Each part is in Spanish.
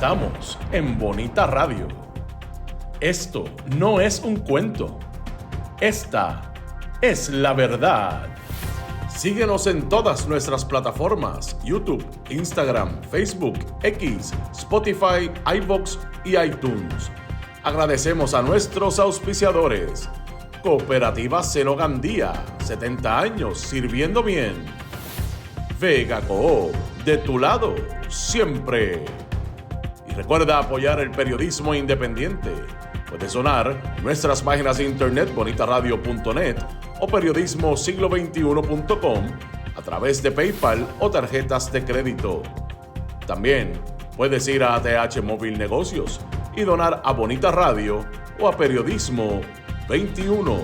Estamos en Bonita Radio. Esto no es un cuento. Esta es la verdad. Síguenos en todas nuestras plataformas: YouTube, Instagram, Facebook, X, Spotify, iVoox y iTunes. Agradecemos a nuestros auspiciadores. Cooperativa Seno Gandía, 70 años sirviendo bien. Vega Coop, de tu lado, siempre. Y recuerda apoyar el periodismo independiente. Puedes donar nuestras páginas de internet bonitaradio.net o periodismosiglo21.com a través de PayPal o tarjetas de crédito. También puedes ir a ATH Móvil Negocios y donar a Bonita Radio o a Periodismo 21.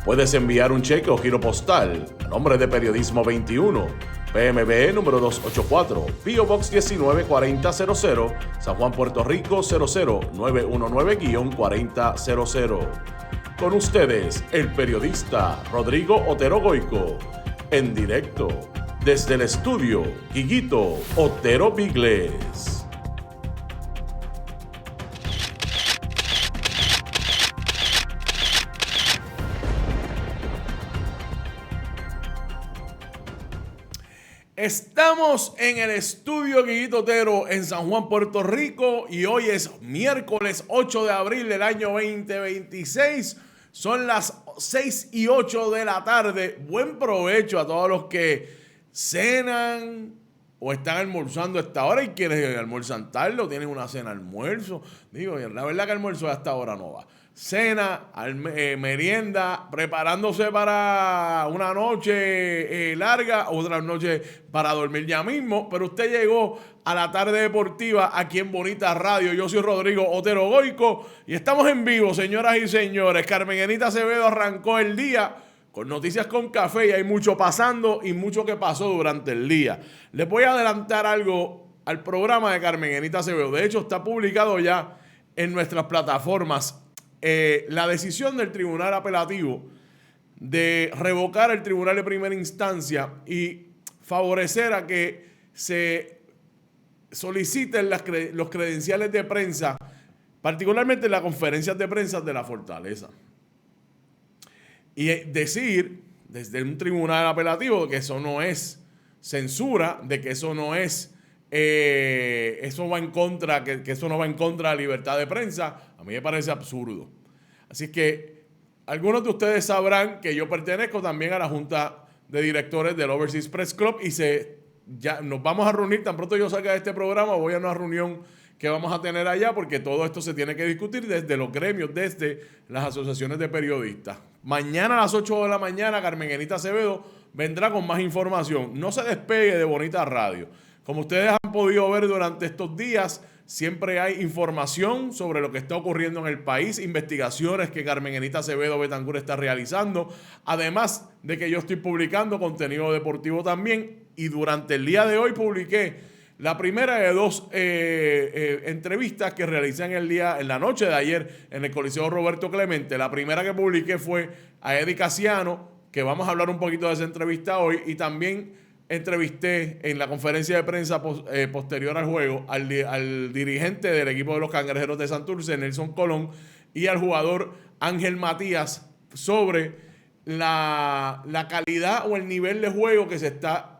Puedes enviar un cheque o giro postal a nombre de Periodismo 21, PMB número 284, P.O. Box 194000, San Juan, Puerto Rico 00919-4000. Con ustedes, el periodista Rodrigo Otero Goico, en directo desde el estudio Guiguito Otero Bigles. Estamos en el estudio Guiguito Otero en San Juan, Puerto Rico, y hoy es miércoles 8 de abril del año 2026. Son las 6:08 de la tarde. Buen provecho a todos los que cenan o están almorzando a esta hora. Y quienes almuerzan tarde o tienen una cena almuerzo. Digo, la verdad que almuerzo a esta hora no va. Cena, merienda, preparándose para una noche larga, otra noche para dormir ya mismo. Pero usted llegó a la tarde deportiva aquí en Bonita Radio. Yo soy Rodrigo Otero Goico y estamos en vivo, señoras y señores. Carmenita Acevedo arrancó el día con noticias con café y hay mucho pasando y mucho que pasó durante el día. Les voy a adelantar algo al programa de Carmenita Acevedo. De hecho, está publicado ya en nuestras plataformas. La decisión del Tribunal Apelativo de revocar el Tribunal de Primera Instancia y favorecer a que se soliciten los credenciales de prensa, particularmente en las conferencias de prensa de la Fortaleza. Y decir desde un Tribunal Apelativo que eso no es censura, de que eso no es eso va en contra, que eso no va en contra de la libertad de prensa, a mí me parece absurdo. Así que algunos de ustedes sabrán que yo pertenezco también a la Junta de Directores del Overseas Press Club y ya nos vamos a reunir, tan pronto yo salga de este programa, voy a una reunión que vamos a tener allá porque todo esto se tiene que discutir desde los gremios, desde las asociaciones de periodistas. Mañana a las 8 de la mañana, Carmenita Acevedo vendrá con más información. No se despegue de Bonita Radio. Como ustedes han podido ver durante estos días, siempre hay información sobre lo que está ocurriendo en el país, investigaciones que Carmenita Acevedo Betancur está realizando, además de que yo estoy publicando contenido deportivo también, y durante el día de hoy publiqué la primera de dos entrevistas que realicé en la noche de ayer en el Coliseo Roberto Clemente. La primera que publiqué fue a Eddie Casiano, que vamos a hablar un poquito de esa entrevista hoy, y también entrevisté en la conferencia de prensa posterior al juego al dirigente del equipo de los Cangrejeros de Santurce, Nelson Colón, y al jugador Ángel Matías sobre la calidad o el nivel de juego que se está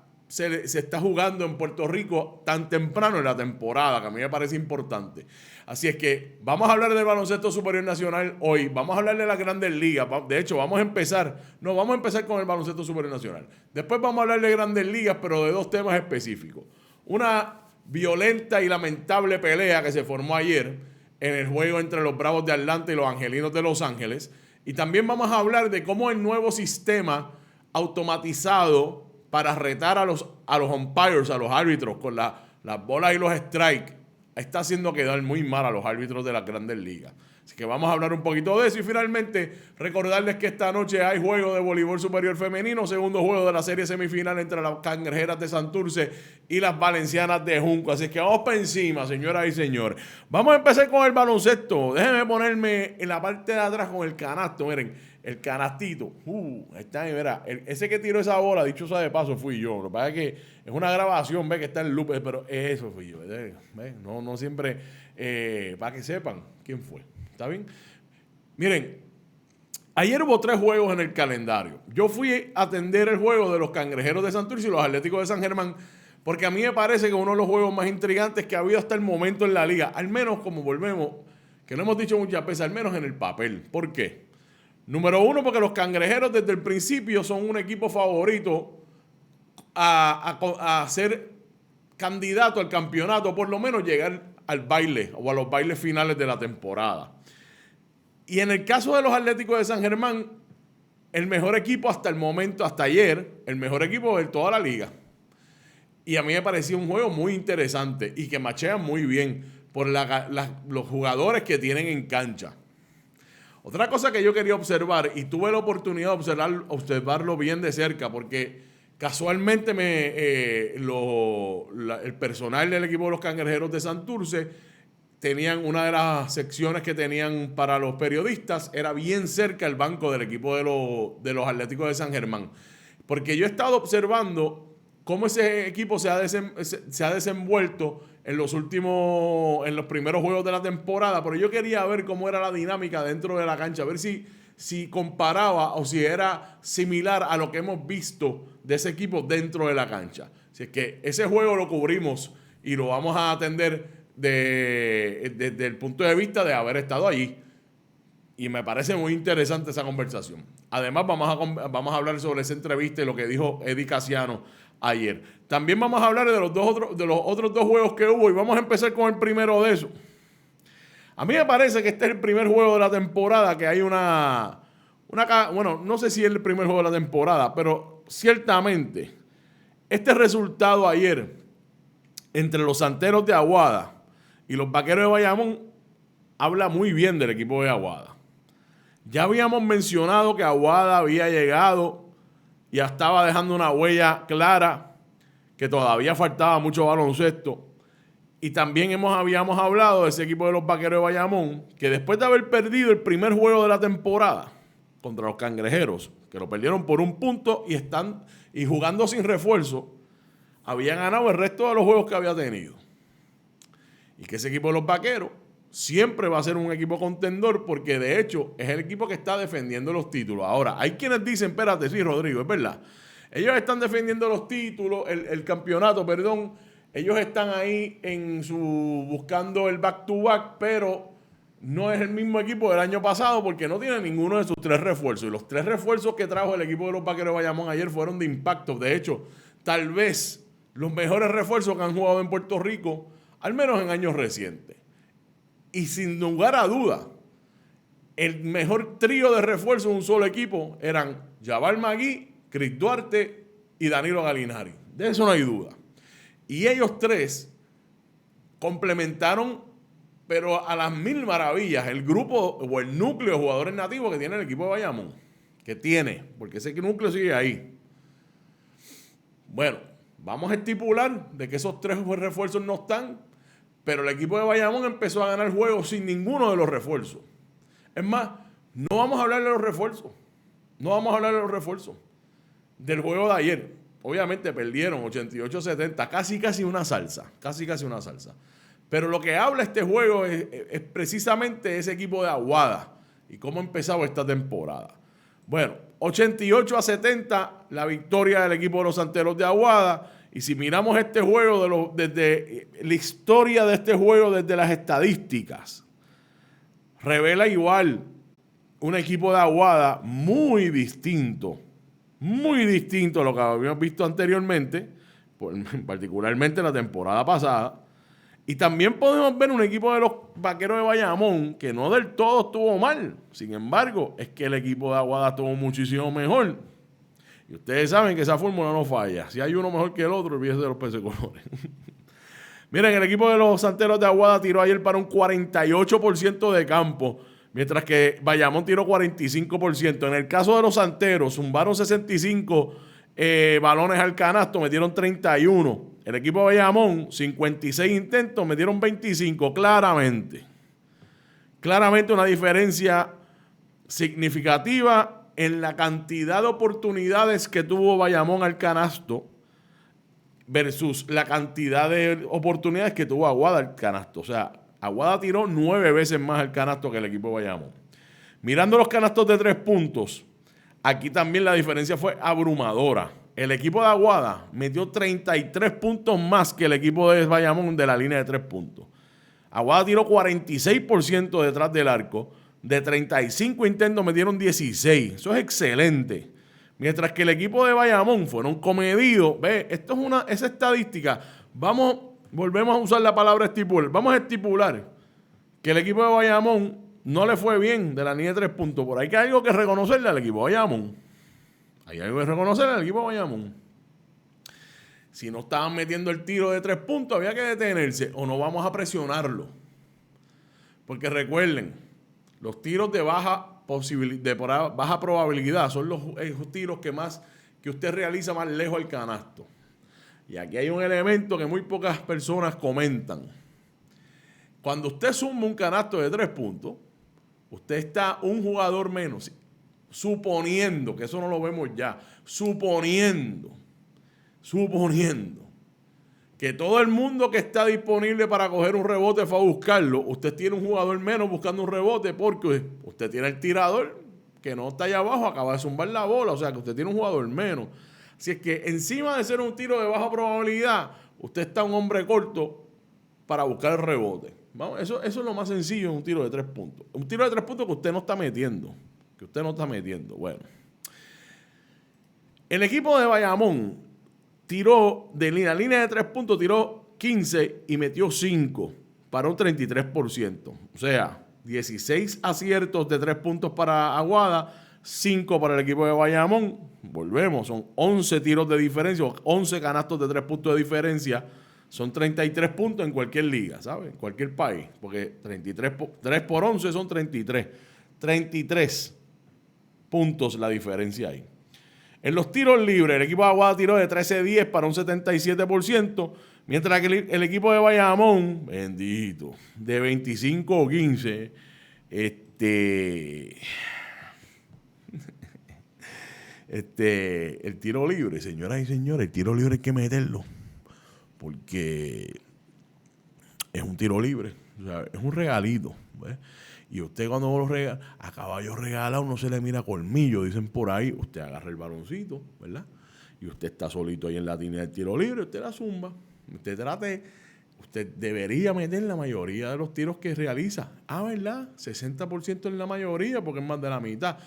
jugando en Puerto Rico tan temprano en la temporada, que a mí me parece importante. Así es que vamos a hablar del baloncesto superior nacional hoy, vamos a hablar de las Grandes Ligas. De hecho, vamos a empezar con el baloncesto superior nacional. Después vamos a hablar de Grandes Ligas, pero de dos temas específicos. Una violenta y lamentable pelea que se formó ayer en el juego entre los Bravos de Atlanta y los Angelinos de Los Ángeles. Y también vamos a hablar de cómo el nuevo sistema automatizado para retar a los umpires, a los árbitros, con las bolas y los strikes, está haciendo quedar muy mal a los árbitros de las Grandes Ligas. Así que vamos a hablar un poquito de eso y finalmente recordarles que esta noche hay juego de voleibol superior femenino, segundo juego de la serie semifinal entre las Cangrejeras de Santurce y las Valencianas de Junco. Así que vamos para encima, señoras y señores. Vamos a empezar con el baloncesto. Déjenme ponerme en la parte de atrás con el canasto, miren, el canastito. Está ahí, verá. Ese que tiró esa bola, dicho sea de paso, fui yo. Lo que pasa es que es una grabación, ve que está en loop, pero eso fui yo. ¿Ve? No siempre, para que sepan quién fue. ¿Está bien? Miren, ayer hubo 3 juegos en el calendario. Yo fui a atender el juego de los Cangrejeros de Santurce y los Atléticos de San Germán, porque a mí me parece que uno de los juegos más intrigantes que ha habido hasta el momento en la liga, al menos como volvemos, que lo hemos dicho muchas veces, al menos en el papel. ¿Por qué? Número 1, porque los Cangrejeros desde el principio son un equipo favorito a ser candidato al campeonato, por lo menos llegar al baile o a los bailes finales de la temporada. Y en el caso de los Atléticos de San Germán, el mejor equipo hasta el momento, hasta ayer, el mejor equipo de toda la liga. Y a mí me parecía un juego muy interesante y que machean muy bien por los jugadores que tienen en cancha. Otra cosa que yo quería observar, y tuve la oportunidad de observarlo bien de cerca, porque casualmente el personal del equipo de los Cangrejeros de Santurce tenían una de las secciones que tenían para los periodistas, era bien cerca el banco del equipo de los Atléticos de San Germán. Porque yo he estado observando cómo ese equipo se ha desenvuelto en los primeros juegos de la temporada, pero yo quería ver cómo era la dinámica dentro de la cancha, a ver si comparaba o si era similar a lo que hemos visto de ese equipo dentro de la cancha. Así es que ese juego lo cubrimos y lo vamos a atender desde el punto de vista de haber estado allí. Y me parece muy interesante esa conversación. Además, vamos a hablar sobre esa entrevista y lo que dijo Eddie Casiano ayer. También vamos a hablar de los otros 2 juegos que hubo y vamos a empezar con el primero de esos. A mí me parece que este es el primer juego de la temporada que hay bueno, no sé si es el primer juego de la temporada, pero ciertamente este resultado ayer entre los Santeros de Aguada y los Vaqueros de Bayamón habla muy bien del equipo de Aguada. Ya habíamos mencionado que Aguada había llegado y ya estaba dejando una huella clara, que todavía faltaba mucho baloncesto. Y también habíamos hablado de ese equipo de los Vaqueros de Bayamón, que después de haber perdido el primer juego de la temporada contra los Cangrejeros, que lo perdieron por 1 punto y jugando sin refuerzo, habían ganado el resto de los juegos que había tenido. Y que ese equipo de los Vaqueros siempre va a ser un equipo contendor porque de hecho es el equipo que está defendiendo los títulos. Ahora, hay quienes dicen, espérate, sí, Rodrigo, es verdad. Ellos están defendiendo los títulos, el campeonato, perdón. Ellos están ahí buscando el back-to-back, pero no es el mismo equipo del año pasado porque no tiene ninguno de sus 3 refuerzos. Y los 3 refuerzos que trajo el equipo de los Vaqueros de Bayamón ayer fueron de impacto. De hecho, tal vez los mejores refuerzos que han jugado en Puerto Rico, al menos en años recientes. Y sin lugar a duda, el mejor trío de refuerzos de un solo equipo eran Jabal Magui, Chris Duarte y Danilo Galinari. De eso no hay duda. Y ellos 3 complementaron, pero a las 1000 maravillas, el grupo o el núcleo de jugadores nativos que tiene el equipo de Bayamón. Que tiene, porque ese núcleo sigue ahí. Bueno, vamos a estipular de que esos 3 refuerzos no están, pero el equipo de Bayamón empezó a ganar juegos sin ninguno de los refuerzos. Es más, no vamos a hablar de los refuerzos. No vamos a hablar de los refuerzos. Del juego de ayer. Obviamente perdieron 88-70. Casi una salsa. Casi una salsa. Pero lo que habla este juego es precisamente ese equipo de Aguada y cómo ha empezado esta temporada. Bueno, 88-70 la victoria del equipo de los Santeros de Aguada. Y si miramos este juego desde la historia de este juego, desde las estadísticas, revela igual un equipo de Aguada muy distinto a lo que habíamos visto anteriormente, particularmente la temporada pasada. Y también podemos ver un equipo de los Vaqueros de Bayamón que no del todo estuvo mal. Sin embargo, es que el equipo de Aguada estuvo muchísimo mejor. Y ustedes saben que esa fórmula no falla. Si hay uno mejor que el otro, olvídese de los peces colores. Miren, el equipo de los Santeros de Aguada tiró ayer para un 48% de campo, mientras que Bayamón tiró 45%. En el caso de los Santeros, zumbaron 65 balones al canasto, metieron 31. El equipo de Bayamón, 56 intentos, metieron 25, claramente. Claramente una diferencia significativa en la cantidad de oportunidades que tuvo Bayamón al canasto versus la cantidad de oportunidades que tuvo Aguada al canasto. O sea, Aguada tiró 9 veces más al canasto que el equipo de Bayamón. Mirando los canastos de 3 puntos, aquí también la diferencia fue abrumadora. El equipo de Aguada metió 33 puntos más que el equipo de Bayamón de la línea de 3 puntos. Aguada tiró 46% detrás del arco. De 35 intentos metieron 16. Eso es excelente. Mientras que el equipo de Bayamón fueron comedidos. Ve, esto es esa estadística. Volvemos a usar la palabra estipular. Vamos a estipular que el equipo de Bayamón no le fue bien de la línea de 3 puntos. Por ahí que hay algo que reconocerle al equipo de Bayamón. Hay algo que reconocerle al equipo de Bayamón. Si no estaban metiendo el tiro de 3 puntos, había que detenerse o no vamos a presionarlo. Porque recuerden, los tiros de baja probabilidad son los tiros que usted realiza más lejos del canasto. Y aquí hay un elemento que muy pocas personas comentan. Cuando usted suma un canasto de 3 puntos, usted está un jugador menos. Suponiendo, que eso no lo vemos ya, suponiendo que todo el mundo que está disponible para coger un rebote fue a buscarlo, usted tiene un jugador menos buscando un rebote porque usted tiene el tirador que no está allá abajo, acaba de zumbar la bola, o sea que usted tiene un jugador menos. Así es que encima de ser un tiro de baja probabilidad, usted está un hombre corto para buscar el rebote. Vamos, eso es lo más sencillo en un tiro de 3 puntos. Un tiro de 3 puntos que usted no está metiendo. Bueno. El equipo de Bayamón tiró de la línea de 3 puntos, tiró 15 y metió 5 para un 33%. O sea, 16 aciertos de 3 puntos para Aguada, 5 para el equipo de Bayamón. Volvemos, son 11 tiros de diferencia, 11 canastos de 3 puntos de diferencia. Son 33 puntos en cualquier liga, ¿sabes? En cualquier país. Porque 3 por 11 son 33. 33 puntos la diferencia ahí. En los tiros libres, el equipo de Aguada tiró de 13-10 para un 77%, mientras que el equipo de Bayamón, bendito, de 25-15, el tiro libre, señoras y señores, el tiro libre hay que meterlo, porque es un tiro libre, o sea, es un regalito, ¿ves? Y usted cuando lo regala, a caballo regalado no se le mira colmillo, dicen por ahí. Usted agarra el baloncito, ¿verdad? Y usted está solito ahí en la línea del tiro libre, usted la zumba. Usted debería meter la mayoría de los tiros que realiza. Ah, ¿verdad? 60% en la mayoría, porque es más de la mitad.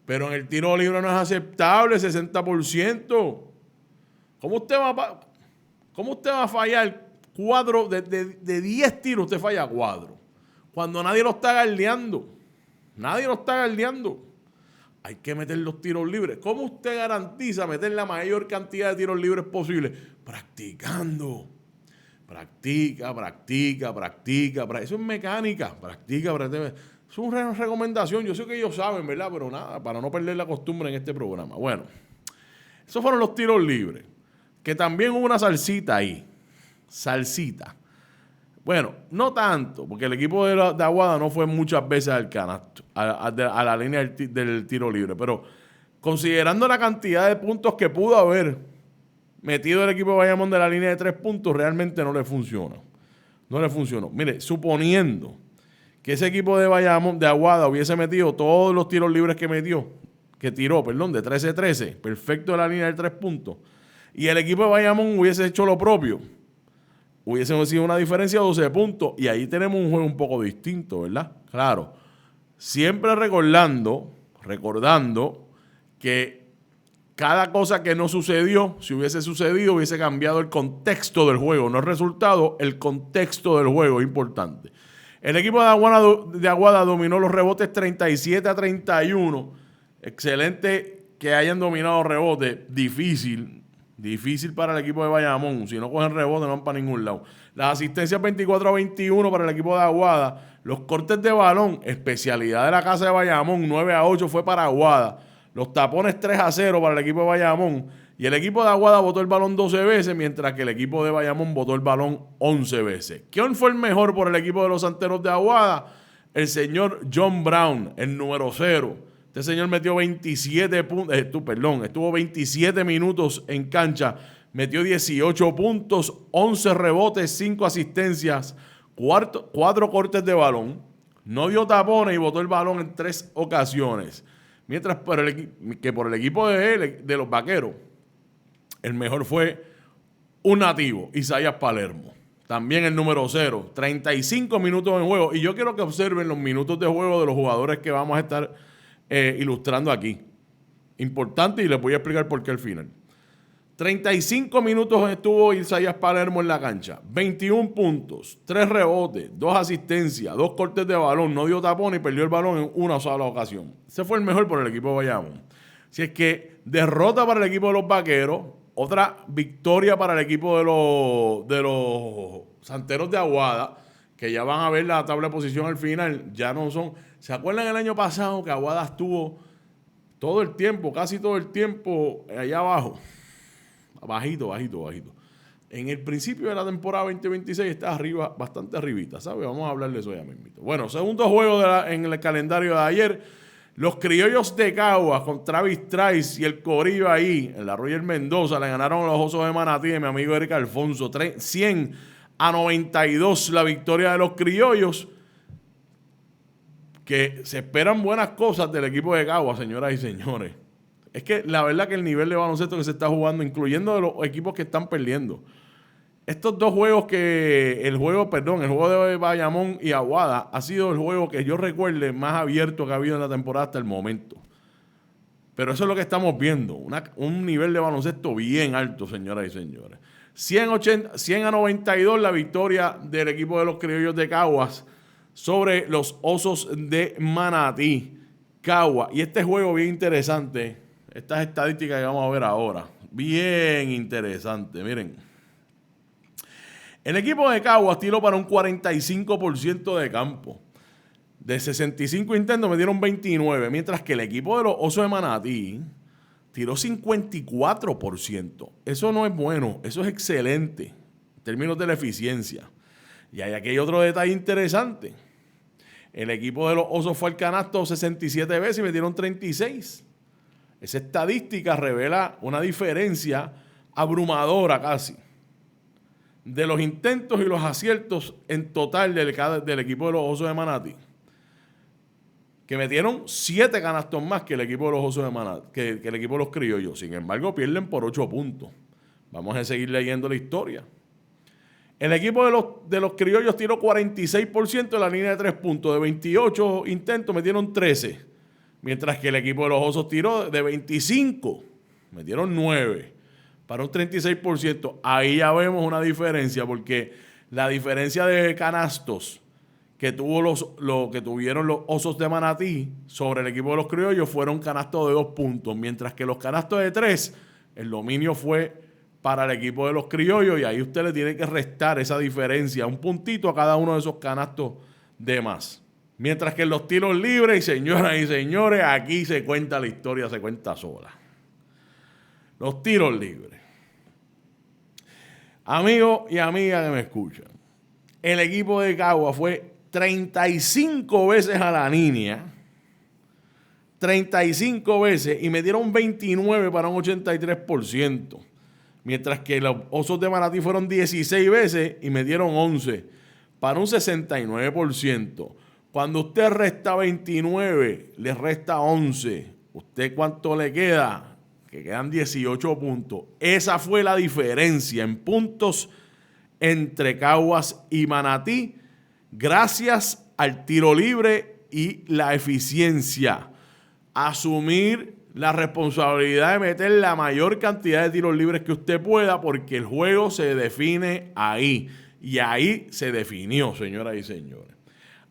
Pero en el tiro libre no es aceptable 60%. ¿Cómo usted va a fallar 4 de 10 tiros? Usted falla 4. Cuando nadie lo está guardeando. Hay que meter los tiros libres. ¿Cómo usted garantiza meter la mayor cantidad de tiros libres posible? Practicando. Practica. Eso es mecánica. Practica. Es una recomendación. Yo sé que ellos saben, ¿verdad? Pero nada, para no perder la costumbre en este programa. Bueno, esos fueron los tiros libres. Que también hubo una salsita ahí. Bueno, no tanto, porque el equipo de Aguada no fue muchas veces al canasto, a la línea del tiro libre. Pero considerando la cantidad de puntos que pudo haber metido el equipo de Bayamón de la línea de 3 puntos, realmente no le funcionó. Mire, suponiendo que ese equipo de Bayamón, de Aguada, hubiese metido todos los tiros libres que tiró, de 13-13, perfecto de la línea de 3 puntos, y el equipo de Bayamón hubiese hecho lo propio, hubiésemos sido una diferencia de 12 puntos y ahí tenemos un juego un poco distinto, ¿verdad? Claro, siempre recordando que cada cosa que no sucedió, si hubiese sucedido, hubiese cambiado el contexto del juego, no el resultado, el contexto del juego es importante. El equipo de Aguada dominó los rebotes 37-31, excelente que hayan dominado rebotes, difícil Difícil para el equipo de Bayamón. Si no cogen rebote, no van para ningún lado. Las asistencias 24-21 para el equipo de Aguada. Los cortes de balón, especialidad de la casa de Bayamón, 9-8 fue para Aguada. Los tapones 3-0 para el equipo de Bayamón. Y el equipo de Aguada botó el balón 12 veces, mientras que el equipo de Bayamón botó el balón 11 veces. ¿Quién fue el mejor por el equipo de los Santeros de Aguada? El señor John Brown, el número 0. Este señor metió 27 puntos, estuvo 27 minutos en cancha, metió 18 puntos, 11 rebotes, 5 asistencias, 4 cortes de balón, no dio tapones y botó el balón en 3 ocasiones. Mientras por el equipo de los Vaqueros, el mejor fue un nativo, Isaías Palermo. También el número 0, 35 minutos en juego. Y yo quiero que observen los minutos de juego de los jugadores que vamos a estar ilustrando aquí. Importante, y les voy a explicar por qué al final. 35 minutos estuvo Isaías Palermo en la cancha. 21 puntos, 3 rebotes, 2 asistencias, 2 cortes de balón. No dio tapón y perdió el balón en una sola ocasión. Ese fue el mejor por el equipo de Bayamón. Si es que derrota para el equipo de los Vaqueros, otra victoria para el equipo de los Santeros de Aguada, que ya van a ver la tabla de posición al final. Ya no son... ¿Se acuerdan el año pasado que Aguada estuvo todo el tiempo, casi todo el tiempo allá abajo? Bajito. En el principio de la temporada 2026 está arriba, bastante arribita, ¿sabes? Vamos a hablar de eso ya mismo. Bueno, segundo juego en el calendario de ayer. Los Criollos de Caguas con Travis Trice y el corillo ahí, en la Roger Mendoza, le ganaron a los Osos de Manatí de mi amigo Eric Alfonso. 100-92 la victoria de los Criollos, que se esperan buenas cosas del equipo de Caguas, señoras y señores. Es que la verdad que el nivel de baloncesto que se está jugando, incluyendo de los equipos que están perdiendo. Estos dos juegos el juego de Bayamón y Aguada ha sido el juego que yo recuerde más abierto que ha habido en la temporada hasta el momento. Pero eso es lo que estamos viendo, un nivel de baloncesto bien alto, señoras y señores. 100-92 la victoria del equipo de los Criollos de Caguas sobre los Osos de Manatí. Caguas. Y este juego bien interesante, estas estadísticas que vamos a ver ahora, bien interesante, miren. El equipo de Caguas tiró para un 45% de campo. De 65 intentos metieron 29, mientras que el equipo de los Osos de Manatí tiró 54%. Eso no es bueno, eso es excelente en términos de la eficiencia. Y aquí hay otro detalle interesante. El equipo de los Osos fue al canasto 67 veces y metieron 36. Esa estadística revela una diferencia abrumadora casi de los intentos y los aciertos en total del equipo de los Osos de Manatí, que metieron 7 canastos más que el equipo de los Osos de Manatí, que el equipo de los Criollos. Sin embargo, pierden por 8 puntos. Vamos a seguir leyendo la historia. El equipo de los Criollos tiró 46% de la línea de 3 puntos. De 28 intentos metieron 13. Mientras que el equipo de los Osos tiró de 25. Metieron 9. Para un 36%. Ahí ya vemos una diferencia, porque la diferencia de canastos que tuvieron los Osos de Manatí sobre el equipo de los Criollos fueron canastos de 2 puntos, mientras que los canastos de 3, el dominio fue para el equipo de los Criollos, y ahí usted le tiene que restar esa diferencia, un puntito a cada uno de esos canastos de más. Mientras que en los tiros libres, y señoras y señores, aquí se cuenta la historia, se cuenta sola. Los tiros libres. Amigos y amigas que me escuchan, el equipo de Caguas fue 35 veces a la línea, 35 veces, y metieron 29 para un 83%, mientras que los Osos de Manatí fueron 16 veces y metieron 11 para un 69%. Cuando usted resta 29, le resta 11, ¿usted cuánto le queda? Que quedan 18 puntos. Esa fue la diferencia en puntos entre Caguas y Manatí, gracias al tiro libre y la eficiencia. Asumir la responsabilidad de meter la mayor cantidad de tiros libres que usted pueda, porque el juego se define ahí. Y ahí se definió, señoras y señores.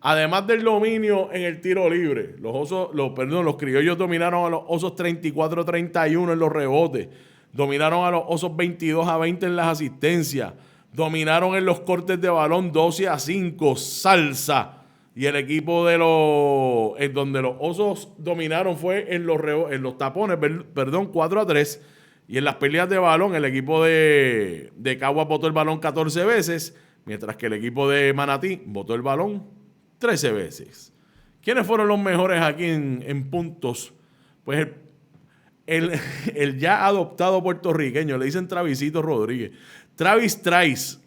Además del dominio en el tiro libre, los Criollos dominaron a los Osos 34-31 en los rebotes. Dominaron a los Osos 22-20 en las asistencias. Dominaron en los cortes de balón 12-5. Salsa. Y el equipo de en donde los Osos dominaron fue en los tapones, perdón, 4-3. Y en las peleas de balón, el equipo de Caguas botó el balón 14 veces, mientras que el equipo de Manatí botó el balón 13 veces. ¿Quiénes fueron los mejores aquí en puntos? Pues el ya adoptado puertorriqueño, le dicen Travisito Rodríguez. Travis Trice,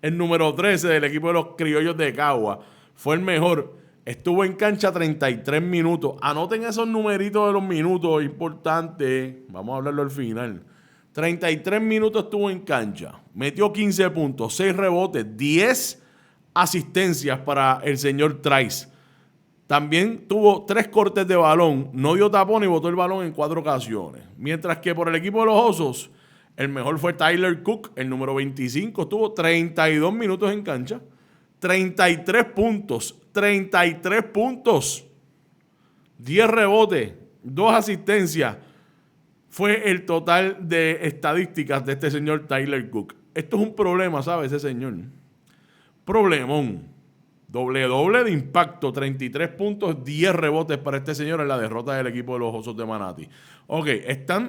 el número 13 del equipo de los Criollos de Caguas, fue el mejor. Estuvo en cancha 33 minutos. Anoten esos numeritos de los minutos importantes. Vamos a hablarlo al final. 33 minutos estuvo en cancha. Metió 15 puntos, 6 rebotes, 10 asistencias para el señor Trice. También tuvo 3 cortes de balón. No dio tapón y botó el balón en 4 ocasiones. Mientras que por el equipo de los Osos, el mejor fue Tyler Cook, el número 25. Estuvo 32 minutos en cancha. 33 puntos. 33 puntos. 10 rebotes. 2 asistencias. Fue el total de estadísticas de este señor Tyler Cook. Esto es un problema, ¿sabe ese señor? Problemón. Doble de impacto. 33 puntos, 10 rebotes para este señor en la derrota del equipo de los Osos de Manatí. Ok,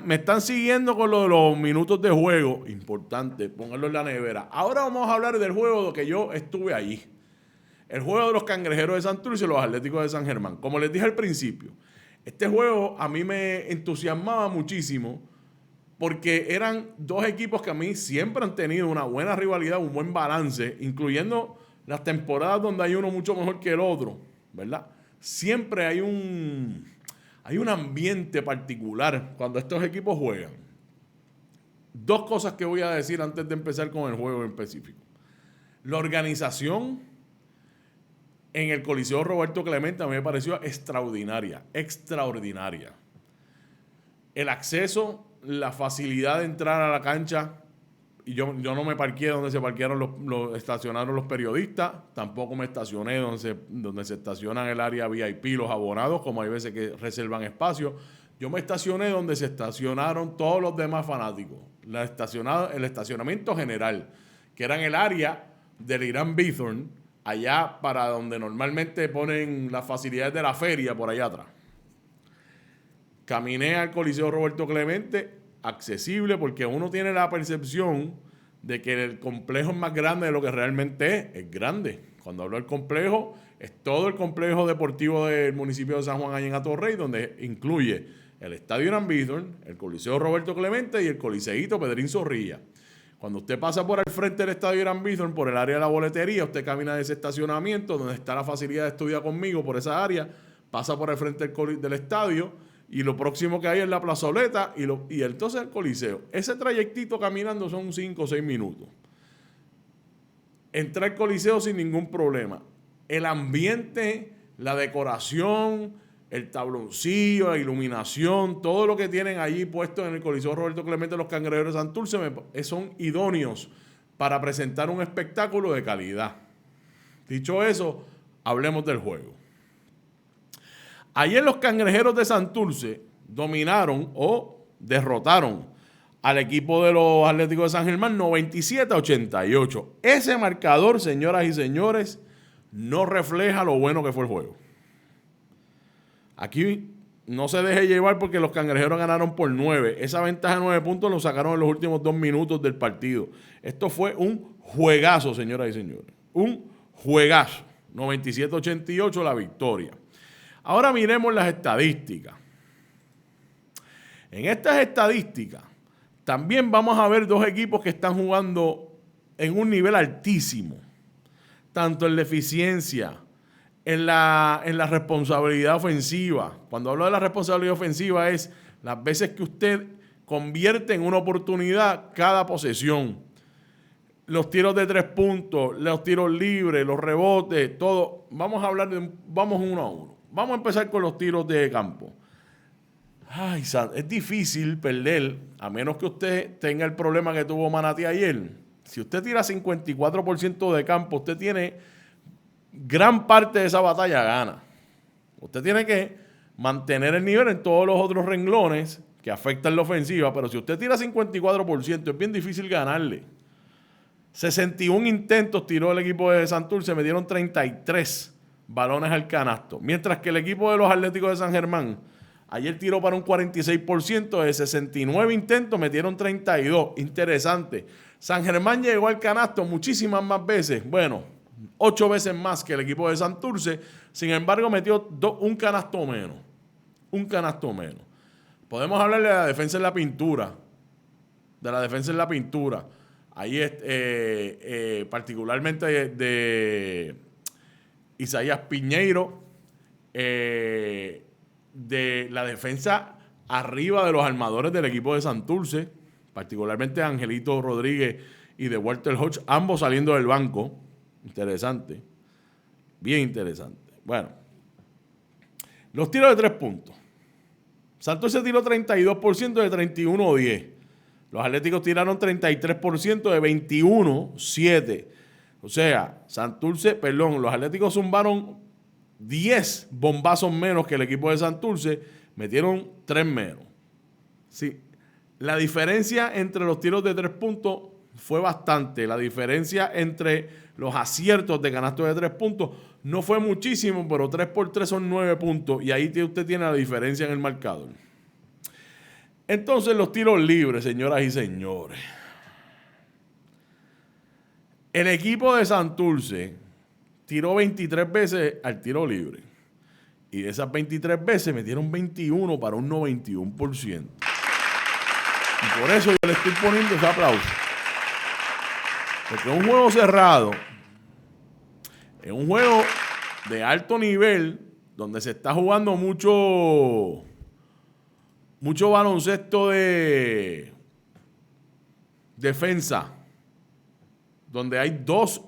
me están siguiendo con lo de los minutos de juego. Importante, pónganlo en la nevera. Ahora vamos a hablar del juego de que yo estuve allí. El juego de los Cangrejeros de Santurce y los Atléticos de San Germán. Como les dije al principio, este juego a mí me entusiasmaba muchísimo porque eran dos equipos que a mí siempre han tenido una buena rivalidad, un buen balance, incluyendo las temporadas donde hay uno mucho mejor que el otro, ¿verdad? Siempre hay un ambiente particular cuando estos equipos juegan. 2 cosas que voy a decir antes de empezar con el juego en específico. La organización en el Coliseo Roberto Clemente a mí me pareció extraordinaria. El acceso, la facilidad de entrar a la cancha. Y yo no me parqué donde se parquearon estacionaron los periodistas. Tampoco me estacioné donde se estacionan el área VIP los abonados, como hay veces que reservan espacio. Yo me estacioné donde se estacionaron todos los demás fanáticos. El estacionamiento general, que era en el área del Irán Bithorn, allá para donde normalmente ponen las facilidades de la feria, por allá atrás. Caminé al Coliseo Roberto Clemente, accesible, porque uno tiene la percepción de que el complejo es más grande de lo que realmente es grande. Cuando hablo del complejo, es todo el complejo deportivo del municipio de San Juan, allá en Atorrey, donde incluye el Estadio Irán Bithorn, el Coliseo Roberto Clemente y el Coliseíto Pedrín Zorrilla. Cuando usted pasa por el frente del Estadio Irán Bithorn, por el área de la boletería, usted camina de ese estacionamiento donde está la facilidad de Estudia Conmigo, por esa área, pasa por el frente del estadio y lo próximo que hay es la plazoleta y entonces el Coliseo. Ese trayectito caminando son 5 o 6 minutos. Entra al Coliseo sin ningún problema. El ambiente, la decoración, el tabloncillo, la iluminación, todo lo que tienen allí puesto en el Coliseo Roberto Clemente los Cangrejeros de Santurce son idóneos para presentar un espectáculo de calidad. Dicho eso, hablemos del juego. Ayer los Cangrejeros de Santurce dominaron o derrotaron al equipo de los Atléticos de San Germán 97-88. Ese marcador, señoras y señores, no refleja lo bueno que fue el juego. Aquí no se deje llevar porque los Cangrejeros ganaron por 9. Esa ventaja de 9 puntos lo sacaron en los últimos 2 minutos del partido. Esto fue un juegazo, señoras y señores. Un juegazo. 97-88 la victoria. Ahora miremos las estadísticas. En estas estadísticas también vamos a ver 2 equipos que están jugando en un nivel altísimo. Tanto en la eficiencia, en la responsabilidad ofensiva. Cuando hablo de la responsabilidad ofensiva es las veces que usted convierte en una oportunidad cada posesión. Los tiros de 3 puntos, los tiros libres, los rebotes, todo. Vamos uno a uno. Vamos a empezar con los tiros de campo. Ay, es difícil perder, a menos que usted tenga el problema que tuvo Manatí ayer. Si usted tira 54% de campo, usted tiene gran parte de esa batalla gana. Usted tiene que mantener el nivel en todos los otros renglones, que afectan la ofensiva, pero si usted tira 54%, es bien difícil ganarle. 61 intentos tiró el equipo de Santurce, metieron 33 balones al canasto. Mientras que el equipo de los Atléticos de San Germán ayer tiró para un 46%, de 69 intentos metieron 32. Interesante. San Germán llegó al canasto muchísimas más veces. Bueno, 8 veces más que el equipo de Santurce. Sin embargo, metió un canasto menos. Un canasto menos. Podemos hablar de la defensa en la pintura. De la defensa en la pintura. Ahí es particularmente de Isaías Piñeiro. De la defensa arriba de los armadores del equipo de Santurce. Particularmente de Angelito Rodríguez y de Walter Hodge. Ambos saliendo del banco. Interesante. Bien interesante. Bueno. Los tiros de 3 puntos. Santurce tiró 32% de 31-10. Los Atléticos tiraron 33% de 21-7. O sea, los Atléticos zumbaron 10 bombazos menos que el equipo de Santurce. Metieron 3 menos. Sí, la diferencia entre los tiros de 3 puntos fue bastante. La diferencia entre los aciertos de canasto de 3 puntos no fue muchísimo, pero 3 por 3 son 9 puntos. Y ahí usted tiene la diferencia en el marcador. Entonces, los tiros libres, señoras y señores. El equipo de Santurce tiró 23 veces al tiro libre. Y de esas 23 veces metieron 21 para un 91%. Y por eso yo le estoy poniendo ese aplauso. Porque es un juego cerrado. Es un juego de alto nivel donde se está jugando mucho baloncesto de defensa, donde hay dos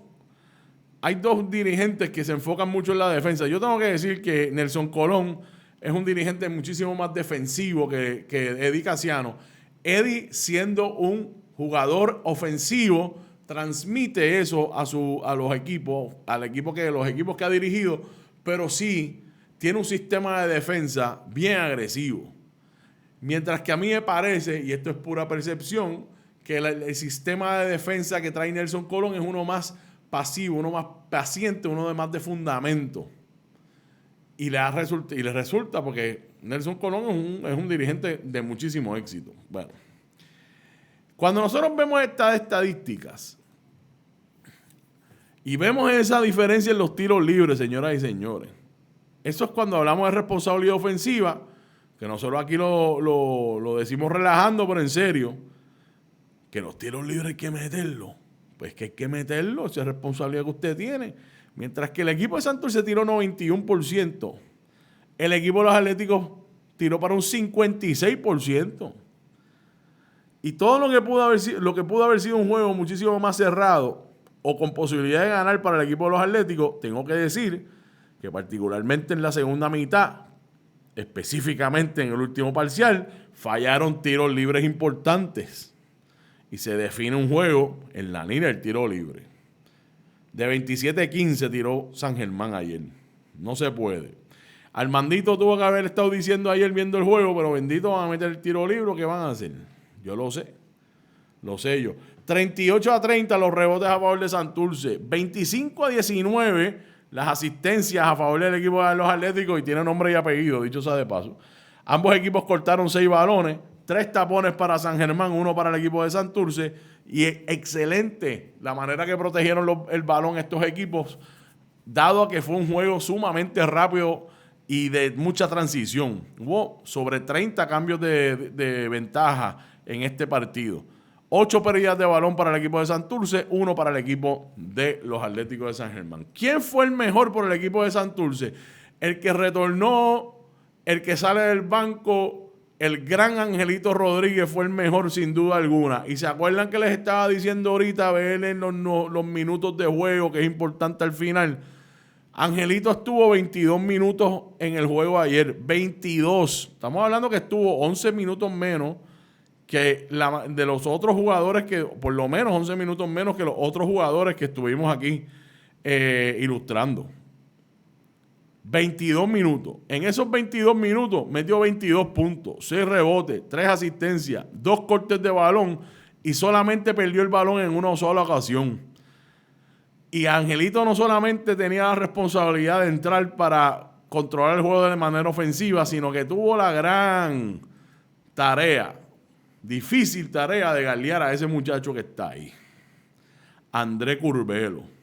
dirigentes que se enfocan mucho en la defensa. Yo tengo que decir que Nelson Colón es un dirigente muchísimo más defensivo que Eddie Casiano. Eddie, siendo un jugador ofensivo, transmite eso a los equipos que ha dirigido, pero sí tiene un sistema de defensa bien agresivo. Mientras que a mí me parece, y esto es pura percepción, que el sistema de defensa que trae Nelson Colón es uno más pasivo, uno más paciente, uno de más de fundamento. Y le resulta porque Nelson Colón es un dirigente de muchísimo éxito. Bueno, cuando nosotros vemos estas estadísticas y vemos esa diferencia en los tiros libres, señoras y señores, eso es cuando hablamos de responsabilidad ofensiva, que nosotros aquí lo decimos relajando, pero en serio, que los tiros libres hay que meterlo. Pues que hay que meterlo, esa es responsabilidad que usted tiene. Mientras que el equipo de Santurce tiró 91%, el equipo de los Atléticos tiró para un 56%. Y todo lo que pudo haber sido un juego muchísimo más cerrado o con posibilidad de ganar para el equipo de los Atléticos, tengo que decir que particularmente en la segunda mitad, específicamente en el último parcial, fallaron tiros libres importantes. Y se define un juego en la línea del tiro libre. De 27-15 tiró San Germán ayer. No se puede. Armandito tuvo que haber estado diciendo ayer viendo el juego, pero bendito van a meter el tiro libre, ¿qué van a hacer? Yo lo sé. Lo sé yo. 38-30 los rebotes a favor de Santurce. 25-19 las asistencias a favor del equipo de los Atléticos, y tiene nombre y apellido, dicho sea de paso. Ambos equipos cortaron 6 balones. 3 tapones para San Germán, 1 para el equipo de Santurce. Y excelente la manera que protegieron el balón estos equipos, dado a que fue un juego sumamente rápido y de mucha transición. Hubo sobre 30 cambios de ventaja en este partido. 8 pérdidas de balón para el equipo de Santurce, 1 para el equipo de los Atléticos de San Germán. ¿Quién fue el mejor por el equipo de Santurce? El que retornó, el que sale del banco. El gran Angelito Rodríguez fue el mejor sin duda alguna. Y se acuerdan que les estaba diciendo ahorita, ver en los minutos de juego, que es importante al final. Angelito estuvo 22 minutos en el juego ayer. 22. Estamos hablando que estuvo 11 minutos menos que de los otros jugadores, que por lo menos 11 minutos menos que los otros jugadores que estuvimos aquí ilustrando. 22 minutos. En esos 22 minutos metió 22 puntos, 6 rebotes, 3 asistencias, 2 cortes de balón y solamente perdió el balón en una sola ocasión. Y Angelito no solamente tenía la responsabilidad de entrar para controlar el juego de manera ofensiva, sino que tuvo la gran tarea, difícil tarea de guardiar a ese muchacho que está ahí, André Curbelo.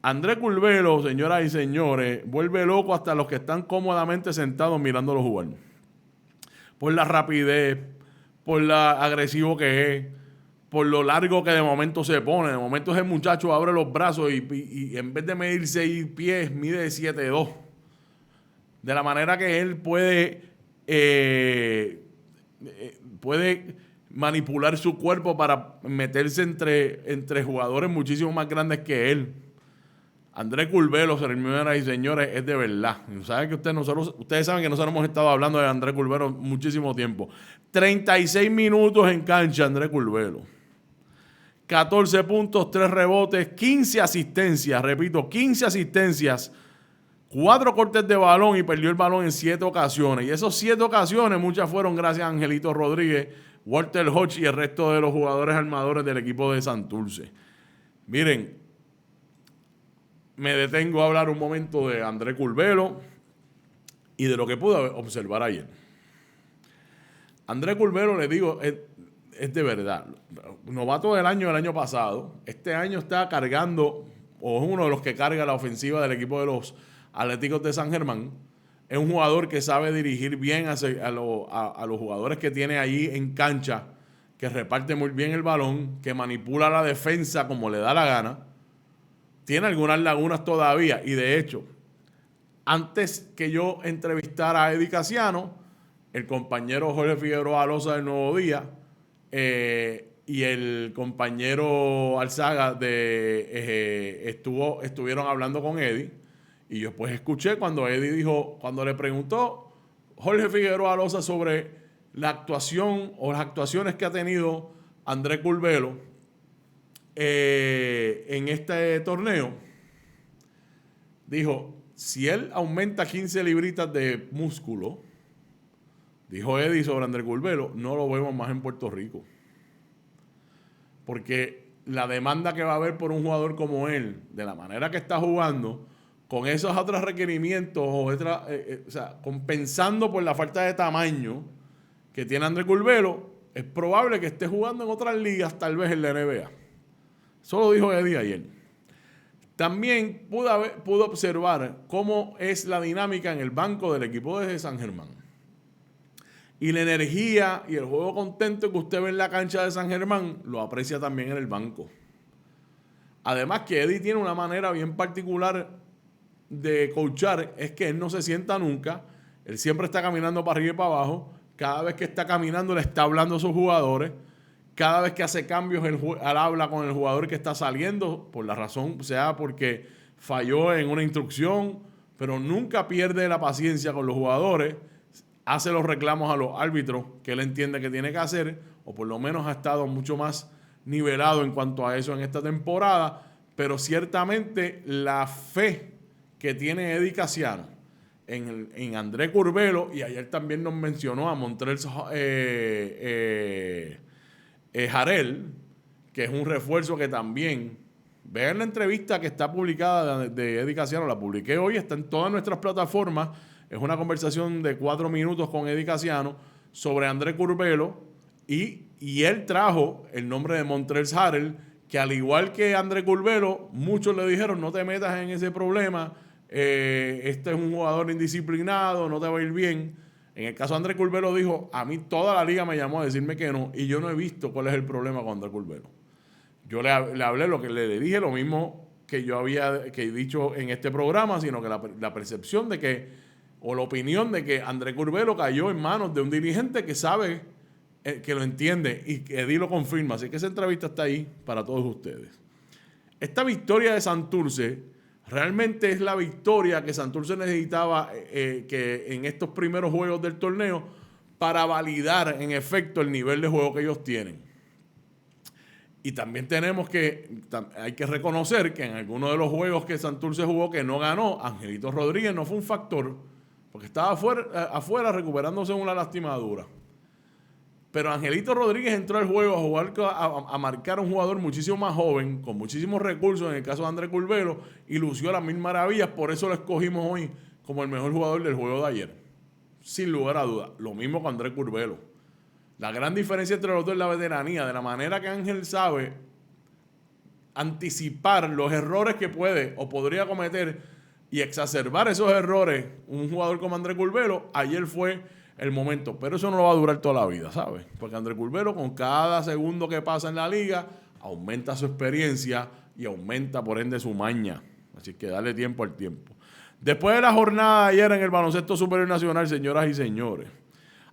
André Curbelo, señoras y señores, vuelve loco hasta los que están cómodamente sentados mirándolo jugar. Por la rapidez, por lo agresivo que es, por lo largo que de momento se pone. De momento ese muchacho abre los brazos y en vez de medir 6 pies, mide 7'2". De la manera que él puede manipular su cuerpo para meterse entre jugadores muchísimo más grandes que él. André Curbelo, señoras y señores, es de verdad. ¿Saben que ustedes saben que nosotros hemos estado hablando de André Curbelo muchísimo tiempo? 36 minutos en cancha, André Curbelo. 14 puntos, 3 rebotes, 15 asistencias. Repito, 15 asistencias. 4 cortes de balón y perdió el balón en 7 ocasiones. Y esas 7 ocasiones, muchas fueron gracias a Angelito Rodríguez, Walter Hodge y el resto de los jugadores armadores del equipo de Santurce. Miren, me detengo a hablar un momento de André Curbelo y de lo que pude observar ayer. André Curbelo, le digo, es de verdad. Novato del año pasado. Este año está cargando, o es uno de los que carga la ofensiva del equipo de los Atléticos de San Germán. Es un jugador que sabe dirigir bien a los jugadores que tiene ahí en cancha, que reparte muy bien el balón, que manipula la defensa como le da la gana. Tiene algunas lagunas todavía y de hecho, antes que yo entrevistara a Eddie Casiano, el compañero Jorge Figueroa Aloza del Nuevo Día y el compañero Alzaga estuvieron hablando con Eddie y yo pues escuché cuando Eddie dijo, cuando le preguntó Jorge Figueroa Aloza sobre la actuación o las actuaciones que ha tenido André Curbelo en este torneo, dijo, si él aumenta 15 libritas de músculo, dijo Eddie sobre André Curbelo, no lo vemos más en Puerto Rico. Porque la demanda que va a haber por un jugador como él, de la manera que está jugando, con esos otros requerimientos, o sea, compensando por la falta de tamaño que tiene André Curbelo, es probable que esté jugando en otras ligas, tal vez en la NBA. Eso lo dijo Eddie ayer. También pude observar cómo es la dinámica en el banco del equipo de San Germán. Y la energía y el juego contento que usted ve en la cancha de San Germán lo aprecia también en el banco. Además que Eddie tiene una manera bien particular de coachar, es que él no se sienta nunca, él siempre está caminando para arriba y para abajo, cada vez que está caminando le está hablando a sus jugadores. Cada vez que hace cambios, él habla con el jugador que está saliendo, por la razón, sea porque falló en una instrucción, pero nunca pierde la paciencia con los jugadores, hace los reclamos a los árbitros que él entiende que tiene que hacer, o por lo menos ha estado mucho más nivelado en cuanto a eso en esta temporada, pero ciertamente la fe que tiene Eddie Casiano en André Curbelo, y ayer también nos mencionó a Montrell Jarel, que es un refuerzo que también, vean la entrevista que está publicada de Eddie Casiano, la publiqué hoy, está en todas nuestras plataformas, es una conversación de 4 minutos con Eddie Casiano sobre André Curbelo, y él trajo el nombre de Montrell Jarel, que al igual que André Curbelo, muchos le dijeron, no te metas en ese problema, este es un jugador indisciplinado, no te va a ir bien. En el caso de André Curbelo dijo, a mí toda la liga me llamó a decirme que no, y yo no he visto cuál es el problema con André Curbelo. Yo le hablé lo que le dije, lo mismo que yo había dicho en este programa, sino que la percepción de que, o la opinión de que André Curbelo cayó en manos de un dirigente que sabe, que lo entiende, y que Eddie lo confirma. Así que esa entrevista está ahí para todos ustedes. Esta victoria de Santurce realmente es la victoria que Santurce necesitaba que en estos primeros juegos del torneo para validar en efecto el nivel de juego que ellos tienen. Y también hay que reconocer que en algunos de los juegos que Santurce jugó que no ganó, Angelito Rodríguez no fue un factor, porque estaba afuera recuperándose de una lastimadura. Pero Angelito Rodríguez entró al juego a jugar, a marcar a un jugador muchísimo más joven, con muchísimos recursos, en el caso de Andrés Curvelo, y lució a las mil maravillas. Por eso lo escogimos hoy como el mejor jugador del juego de ayer. Sin lugar a dudas. Lo mismo con Andrés Curvelo. La gran diferencia entre los dos es la veteranía, de la manera que Ángel sabe anticipar los errores que puede o podría cometer y exacerbar esos errores un jugador como Andrés Curvelo. Ayer fue el momento, pero eso no va a durar toda la vida, ¿sabes? Porque Andrés Curvelo, con cada segundo que pasa en la liga, aumenta su experiencia y aumenta por ende su maña. Así que dale tiempo al tiempo. Después de la jornada de ayer en el baloncesto superior nacional, señoras y señores,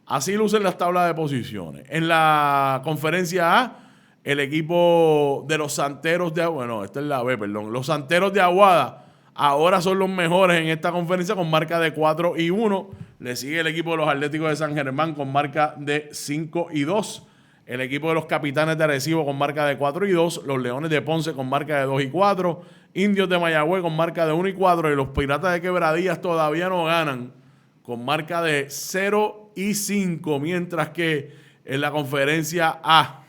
así lucen las tablas de posiciones. En la conferencia A, el equipo de los Santeros de Aguada, bueno, esta es la B, perdón, los Santeros de Aguada ahora son los mejores en esta conferencia con marca de 4-1. Le sigue el equipo de los Atléticos de San Germán con marca de 5-2. El equipo de los Capitanes de Arecibo con marca de 4-2. Los Leones de Ponce con marca de 2-4. Indios de Mayagüez con marca de 1-4. Y los Piratas de Quebradillas todavía no ganan con marca de 0-5. Mientras que en la conferencia A,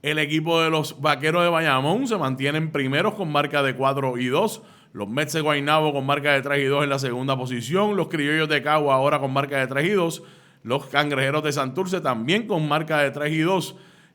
el equipo de los Vaqueros de Bayamón se mantienen primeros con marca de 4-2. Los Mets de Guaynabo con marca de 3-2 en la segunda posición. Los Criollos de Cagua ahora con marca de 3-2. Los Cangrejeros de Santurce también con marca de 3-2.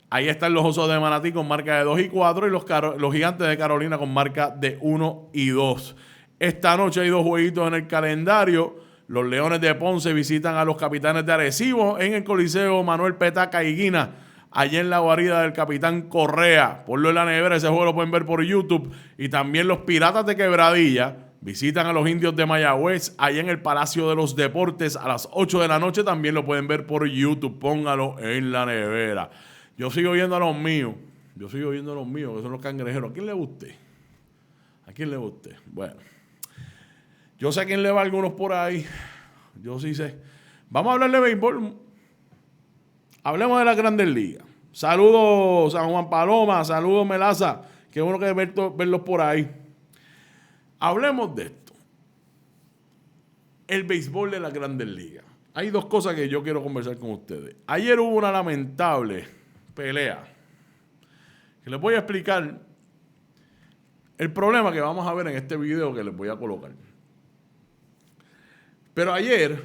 Ahí están los Osos de Manatí con marca de 2-4. Y los Gigantes de Carolina con marca de 1-2. Esta noche hay dos jueguitos en el calendario. Los Leones de Ponce visitan a los Capitanes de Arecibo en el Coliseo Manuel Petaca Higuina, allá en la guarida del Capitán Correa. Ponlo en la nevera, ese juego lo pueden ver por YouTube. Y también los Piratas de Quebradilla visitan a los Indios de Mayagüez, allá en el Palacio de los Deportes a las 8 de la noche. También lo pueden ver por YouTube. Póngalo en la nevera. Yo sigo viendo a los míos. Que son los Cangrejeros. ¿A quién le guste? ¿A quién le guste? Bueno, yo sé a quién le va a algunos por ahí. Yo sí sé. Vamos a hablar de béisbol. Hablemos de las Grandes Ligas. Saludos San Juan Paloma, saludos Melaza. Qué bueno que verlos por ahí. Hablemos de esto. El béisbol de las Grandes Ligas. Hay dos cosas que yo quiero conversar con ustedes. Ayer hubo una lamentable pelea que les voy a explicar el problema que vamos a ver en este video que les voy a colocar. Pero ayer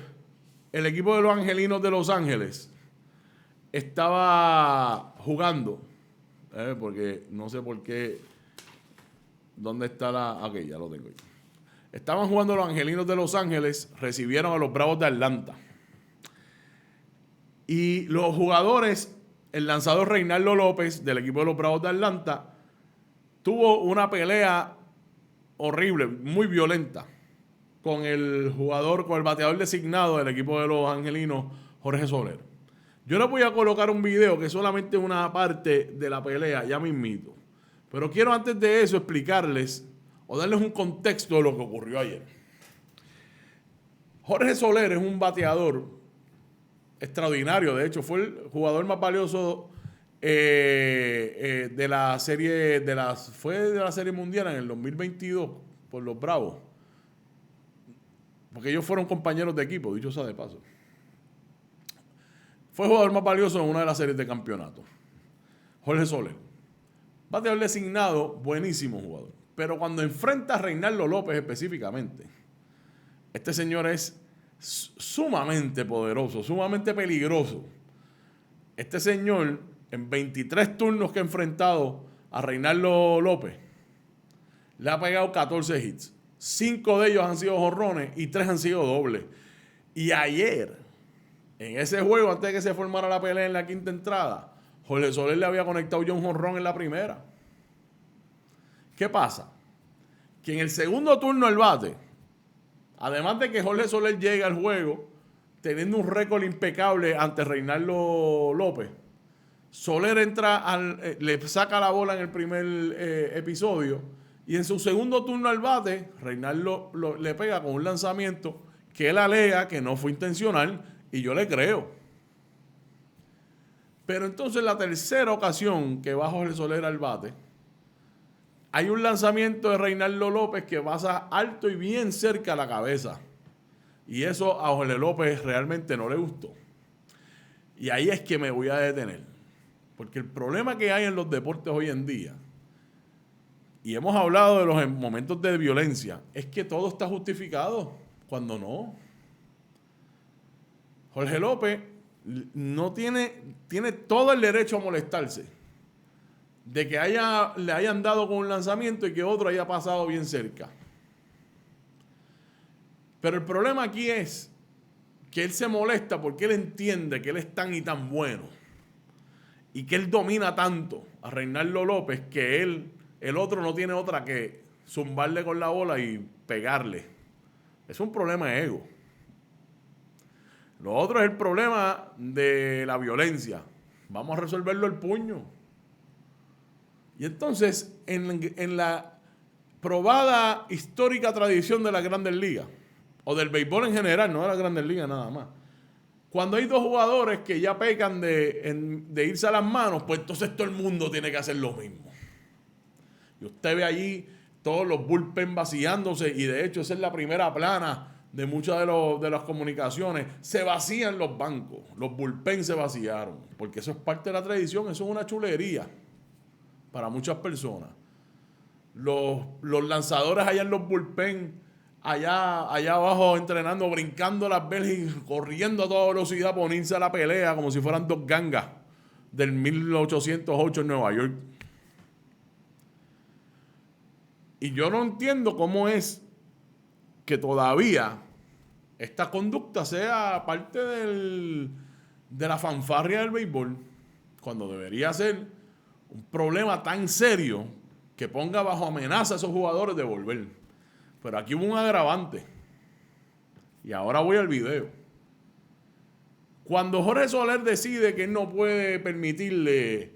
el equipo de los Angelinos de Los Ángeles estaba jugando, porque no sé por qué, ¿dónde está la...? Ok, ya lo tengo ahí. Estaban jugando los Angelinos de Los Ángeles, recibieron a los Bravos de Atlanta. Y los jugadores, el lanzador Reinaldo López, del equipo de los Bravos de Atlanta, tuvo una pelea horrible, muy violenta, con el bateador designado del equipo de los Angelinos, Jorge Soler. Yo les voy a colocar un video que es solamente una parte de la pelea, ya mismito. Pero quiero antes de eso explicarles o darles un contexto de lo que ocurrió ayer. Jorge Soler es un bateador extraordinario. De hecho, fue el jugador más valioso de la serie mundial en el 2022 por los Bravos. Porque ellos fueron compañeros de equipo, dicho sea de paso. Fue el jugador más valioso en una de las series de campeonato. Jorge Soler. Bateador designado, buenísimo jugador. Pero cuando enfrenta a Reinaldo López específicamente, este señor es sumamente poderoso, sumamente peligroso. Este señor, en 23 turnos que ha enfrentado a Reinaldo López, le ha pegado 14 hits. 5 de ellos han sido jonrones y 3 han sido dobles. Y ayer, en ese juego, antes de que se formara la pelea en la quinta entrada, Jorge Soler le había conectado ya un jonrón en la primera. ¿Qué pasa? Que en el segundo turno al bate, además de que Jorge Soler llega al juego teniendo un récord impecable ante Reinaldo López, Soler le saca la bola en el primer episodio y en su segundo turno al bate, Reinaldo le pega con un lanzamiento que él alega que no fue intencional y yo le creo. Pero entonces la tercera ocasión que va Jorge Soler al bate, hay un lanzamiento de Reynaldo López que pasa alto y bien cerca a la cabeza. Y eso a Jorge López realmente no le gustó. Y ahí es que me voy a detener. Porque el problema que hay en los deportes hoy en día, y hemos hablado de los momentos de violencia, es que todo está justificado cuando no. Jorge López no tiene todo el derecho a molestarse de que le hayan dado con un lanzamiento y que otro haya pasado bien cerca. Pero el problema aquí es que él se molesta porque él entiende que él es tan y tan bueno y que él domina tanto a Reynaldo López que el otro no tiene otra que zumbarle con la bola y pegarle. Es un problema de ego. Lo otro es el problema de la violencia. Vamos a resolverlo el puño. Y entonces, en la probada histórica tradición de las Grandes Ligas, o del béisbol en general, no de las Grandes Ligas nada más, cuando hay dos jugadores que ya pecan de irse a las manos, pues entonces todo el mundo tiene que hacer lo mismo. Y usted ve allí todos los bullpen vaciándose, y de hecho esa es la primera plana de muchas de las comunicaciones. Se vacían los bancos, los bullpen se vaciaron, porque eso es parte de la tradición, eso es una chulería para muchas personas. Los lanzadores allá en los bullpen, allá abajo entrenando, brincando las velas y corriendo a toda velocidad, ponerse a la pelea como si fueran dos gangas del 1808 en Nueva York. Y yo no entiendo cómo es que todavía esta conducta sea parte de la fanfarria del béisbol, cuando debería ser un problema tan serio que ponga bajo amenaza a esos jugadores de volver. Pero aquí hubo un agravante. Y ahora voy al video. Cuando Jorge Soler decide que él no puede permitirle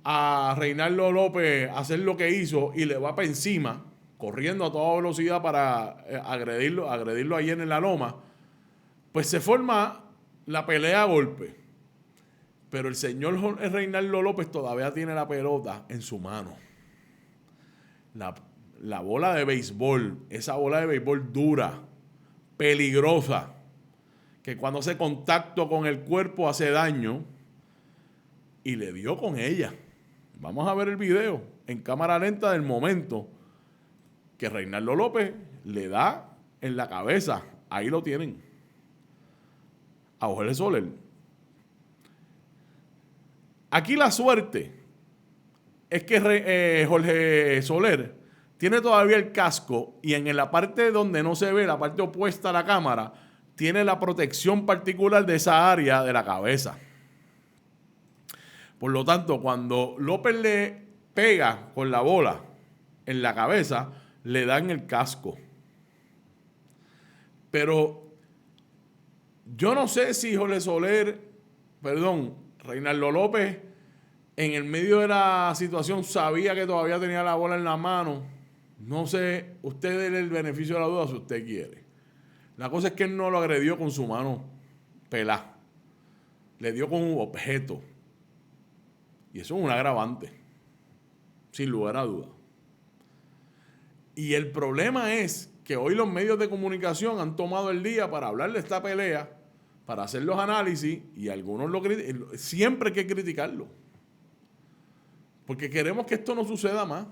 a Reynaldo López hacer lo que hizo y le va para encima, corriendo a toda velocidad para agredirlo ahí en la loma, pues se forma la pelea a golpe. Pero el señor Reynaldo López todavía tiene la pelota en su mano. La bola de béisbol, esa bola de béisbol dura, peligrosa, que cuando hace contacto con el cuerpo hace daño, y le dio con ella. Vamos a ver el video en cámara lenta del momento que Reynaldo López le da en la cabeza. Ahí lo tienen. A Jorge Soler. Aquí la suerte es que Jorge Soler tiene todavía el casco y en la parte donde no se ve, la parte opuesta a la cámara, tiene la protección particular de esa área de la cabeza. Por lo tanto, cuando López le pega con la bola en la cabeza, le dan el casco. Pero yo no sé si Reynaldo López, en el medio de la situación, sabía que todavía tenía la bola en la mano. No sé, usted déle el beneficio de la duda si usted quiere. La cosa es que él no lo agredió con su mano pelada. Le dio con un objeto. Y eso es un agravante, sin lugar a duda. Y el problema es que hoy los medios de comunicación han tomado el día para hablar de esta pelea, para hacer los análisis, y algunos lo critican. Siempre hay que criticarlo. Porque queremos que esto no suceda más.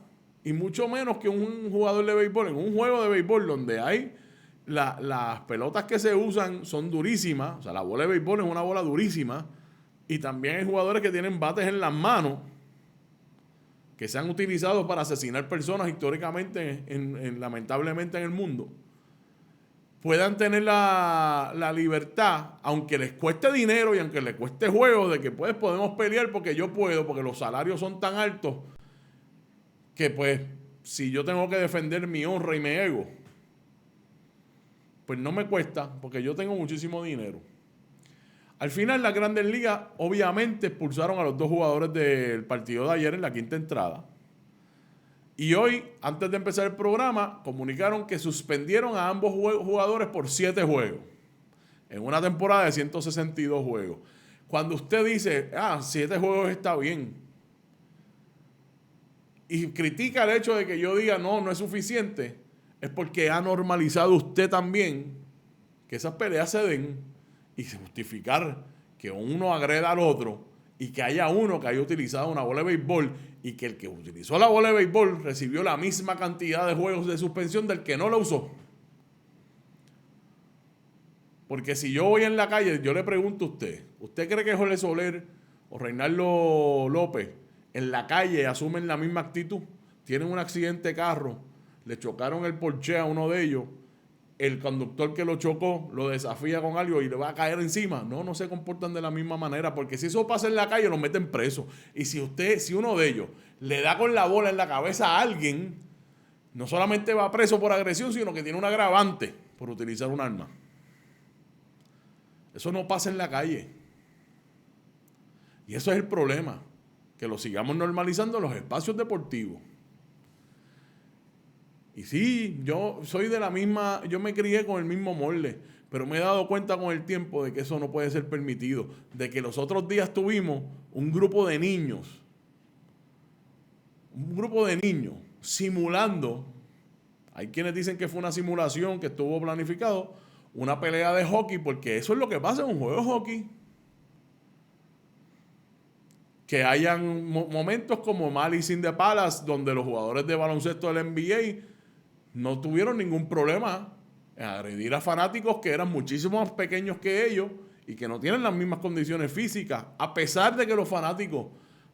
Y mucho menos que un jugador de béisbol, en un juego de béisbol donde hay las pelotas que se usan son durísimas. O sea, la bola de béisbol es una bola durísima. Y también hay jugadores que tienen bates en las manos que se han utilizado para asesinar personas históricamente, lamentablemente en el mundo. Puedan tener la libertad, aunque les cueste dinero y aunque les cueste juego, de que pues podemos pelear porque yo puedo, porque los salarios son tan altos que pues si yo tengo que defender mi honra y mi ego, pues no me cuesta porque yo tengo muchísimo dinero. Al final, las Grandes Ligas obviamente expulsaron a los dos jugadores del partido de ayer en la quinta entrada. Y hoy, antes de empezar el programa, comunicaron que suspendieron a ambos jugadores por 7 juegos en una temporada de 162 juegos. Cuando usted dice, 7 juegos está bien, y critica el hecho de que yo diga, no es suficiente, es porque ha normalizado usted también que esas peleas se den y justificar que uno agreda al otro y que haya uno que haya utilizado una bola de béisbol y que el que utilizó la bola de béisbol recibió la misma cantidad de juegos de suspensión del que no la usó. Porque si yo voy en la calle, yo le pregunto a ¿usted cree que Jorge Soler o Reinaldo López en la calle asumen la misma actitud? Tienen un accidente de carro, le chocaron el Porsche a uno de ellos, el conductor que lo chocó lo desafía con algo y le va a caer encima. No se comportan de la misma manera, porque si eso pasa en la calle, lo meten preso. Y si uno de ellos le da con la bola en la cabeza a alguien, no solamente va preso por agresión, sino que tiene un agravante por utilizar un arma. Eso no pasa en la calle. Y eso es el problema, que lo sigamos normalizando en los espacios deportivos. Y sí, yo soy de la misma, yo me crié con el mismo molde, pero me he dado cuenta con el tiempo de que eso no puede ser permitido. De que los otros días tuvimos un grupo de niños simulando, hay quienes dicen que fue una simulación, que estuvo planificado, una pelea de hockey, porque eso es lo que pasa en un juego de hockey. Que hayan momentos como Malice in the Palace, donde los jugadores de baloncesto del NBA no tuvieron ningún problema en agredir a fanáticos que eran muchísimo más pequeños que ellos y que no tienen las mismas condiciones físicas, a pesar de que los fanáticos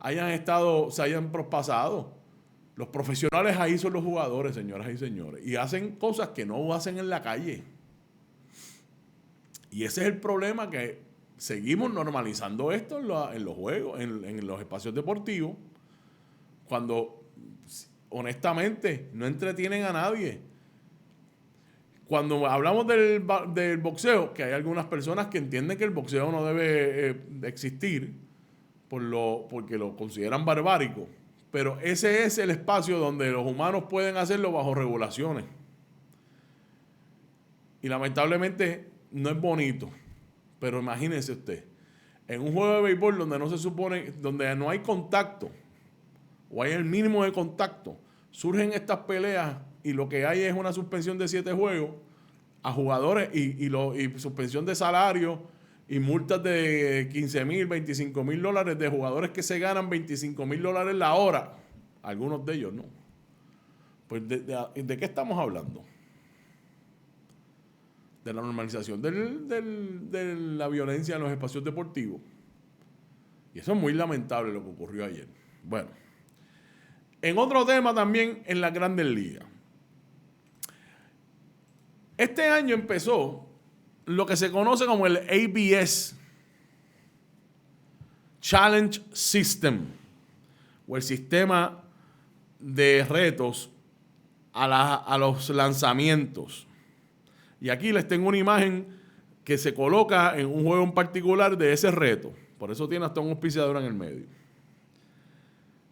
se hayan prospasado. Los profesionales ahí son los jugadores, señoras y señores, y hacen cosas que no hacen en la calle. Y ese es el problema, que seguimos normalizando esto en los juegos, en los espacios deportivos, cuando honestamente no entretienen a nadie. Cuando hablamos del boxeo, que hay algunas personas que entienden que el boxeo no debe existir porque lo consideran barbárico, pero ese es el espacio donde los humanos pueden hacerlo bajo regulaciones. Y lamentablemente no es bonito, pero imagínense usted, en un juego de béisbol donde no se supone, donde no hay contacto, o hay el mínimo de contacto, surgen estas peleas y lo que hay es una suspensión de 7 juegos a jugadores y suspensión de salario y multas de $15,000, $25,000 de jugadores que se ganan $25,000 la hora. Algunos de ellos no. Pues ¿de qué estamos hablando? De la normalización de la violencia en los espacios deportivos. Y eso es muy lamentable lo que ocurrió ayer. Bueno, en otro tema también en las Grandes Ligas. Este año empezó lo que se conoce como el ABS, Challenge System, o el sistema de retos a los lanzamientos. Y aquí les tengo una imagen que se coloca en un juego en particular de ese reto. Por eso tiene hasta un auspiciador en el medio.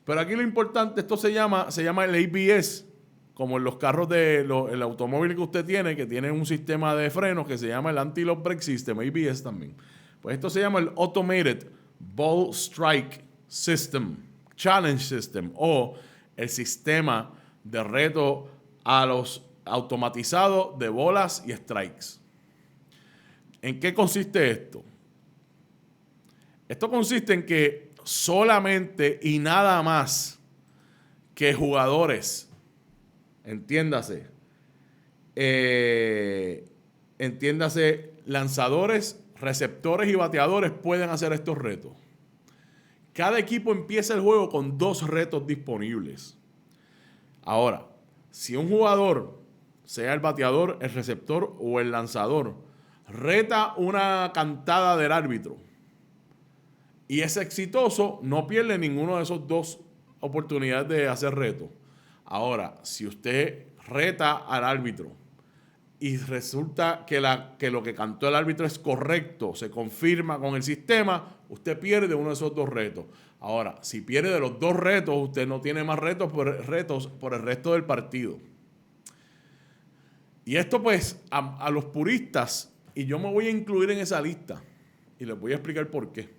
Pero aquí lo importante, esto se llama el ABS, como en los carros el automóvil que usted tiene, que tiene un sistema de frenos que se llama el Anti-Lock Brake System, ABS también. Pues esto se llama el Automated Ball Strike System, Challenge System, o el sistema de reto a los automatizados de bolas y strikes. ¿En qué consiste esto? Esto consiste en que solamente y nada más que jugadores, entiéndase, lanzadores, receptores y bateadores pueden hacer estos retos. Cada equipo empieza el juego con 2 retos disponibles. Ahora, si un jugador, sea el bateador, el receptor o el lanzador, reta una cantada del árbitro y es exitoso, no pierde ninguno de esos 2 oportunidades de hacer reto. Ahora, si usted reta al árbitro y resulta que lo que cantó el árbitro es correcto, se confirma con el sistema, usted pierde uno de esos 2 retos. Ahora, si pierde de los 2 retos, usted no tiene más retos por el resto del partido. Y esto pues a los puristas, y yo me voy a incluir en esa lista, y les voy a explicar por qué.